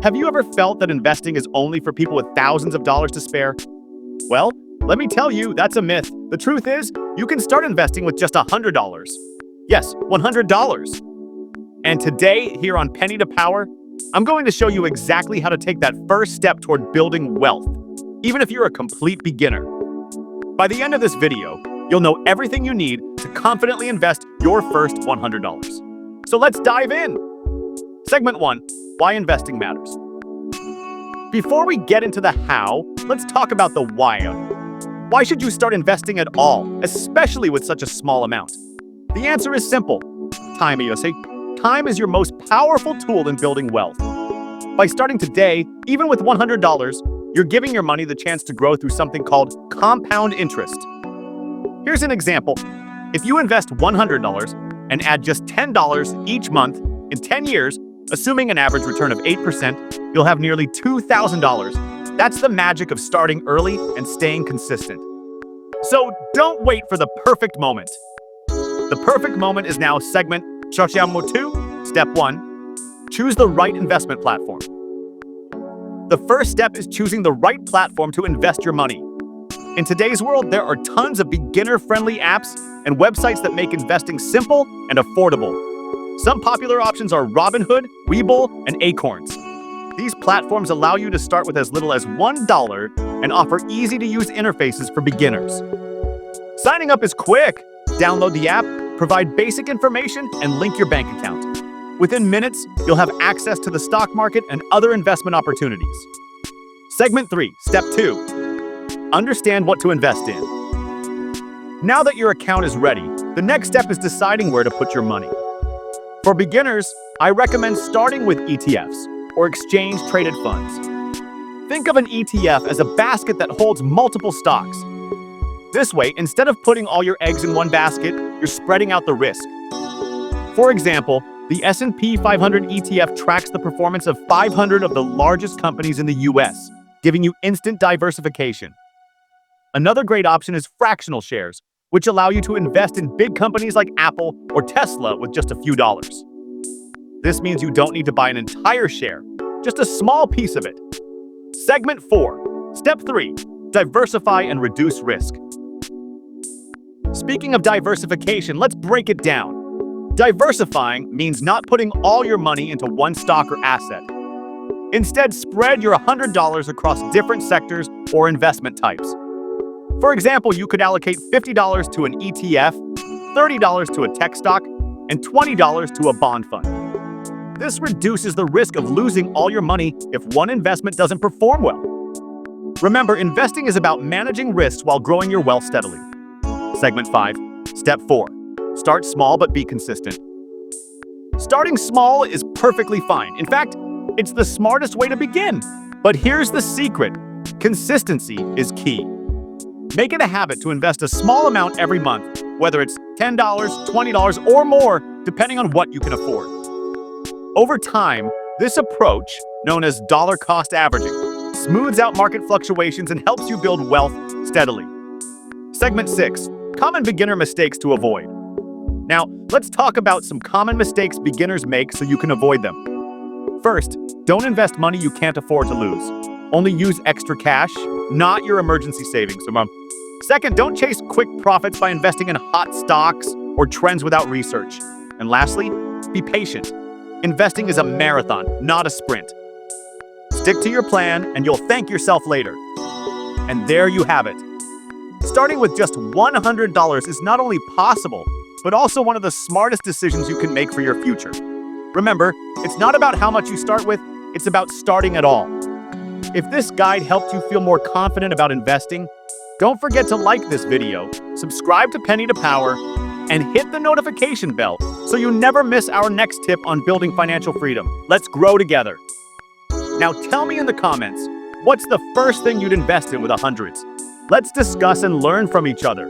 Have you ever felt that investing is only for people with thousands of dollars to spare? Well, let me tell you, that's a myth. The truth is, you can start investing with just $100. Yes, $100. And today, here on Penny to Power, I'm going to show you exactly how to take that first step toward building wealth, even if you're a complete beginner. By the end of this video, you'll know everything you need to confidently invest your first $100. So let's dive in. Segment 1, why investing matters. Before we get into the how, let's talk about the why. Why should you start investing at all, especially with such a small amount? The answer is simple. Time, you see. Time is your most powerful tool in building wealth. By starting today, even with $100, you're giving your money the chance to grow through something called compound interest. Here's an example. If you invest $100 and add just $10 each month, in 10 years, assuming an average return of 8%, you'll have nearly $2,000. That's the magic of starting early and staying consistent. So don't wait for the perfect moment. The perfect moment is now segment 2, step 1, choose the right investment platform. The first step is choosing the right platform to invest your money. In today's world, there are tons of beginner-friendly apps and websites that make investing simple and affordable. Some popular options are Robinhood, Webull, and Acorns. These platforms allow you to start with as little as $1 and offer easy-to-use interfaces for beginners. Signing up is quick. Download the app, provide basic information, and link your bank account. Within minutes, you'll have access to the stock market and other investment opportunities. Segment 3, step 2, understand what to invest in. Now that your account is ready, the next step is deciding where to put your money. For beginners, I recommend starting with ETFs, or exchange-traded funds. Think of an ETF as a basket that holds multiple stocks. This way, instead of putting all your eggs in one basket, you're spreading out the risk. For example, the S&P 500 ETF tracks the performance of 500 of the largest companies in the US, giving you instant diversification. Another great option is fractional shares, which allow you to invest in big companies like Apple or Tesla with just a few dollars. This means you don't need to buy an entire share, just a small piece of it. Segment 4, step 3, diversify and reduce risk. Speaking of diversification, let's break it down. Diversifying means not putting all your money into one stock or asset. Instead, spread your $100 across different sectors or investment types. For example, you could allocate $50 to an ETF, $30 to a tech stock, and $20 to a bond fund. This reduces the risk of losing all your money if one investment doesn't perform well. Remember, investing is about managing risks while growing your wealth steadily. Segment 5, step 4, start small but be consistent. Starting small is perfectly fine. In fact, it's the smartest way to begin. But here's the secret. Consistency is key. Make it a habit to invest a small amount every month, whether it's $10, $20, or more, depending on what you can afford. Over time, this approach, known as dollar cost averaging, smooths out market fluctuations and helps you build wealth steadily. Segment 6, common beginner mistakes to avoid. Now, let's talk about some common mistakes beginners make so you can avoid them. First, don't invest money you can't afford to lose. Only use extra cash, not your emergency savings. Second, don't chase quick profits by investing in hot stocks or trends without research. And lastly, be patient. Investing is a marathon, not a sprint. Stick to your plan and you'll thank yourself later. And there you have it. Starting with just $100 is not only possible, but also one of the smartest decisions you can make for your future. Remember, it's not about how much you start with, it's about starting at all. If this guide helped you feel more confident about investing, don't forget to like this video, subscribe to Penny to Power, and hit the notification bell so you never miss our next tip on building financial freedom. Let's grow together. Now tell me in the comments, what's the first thing you'd invest in with $100? Let's discuss and learn from each other.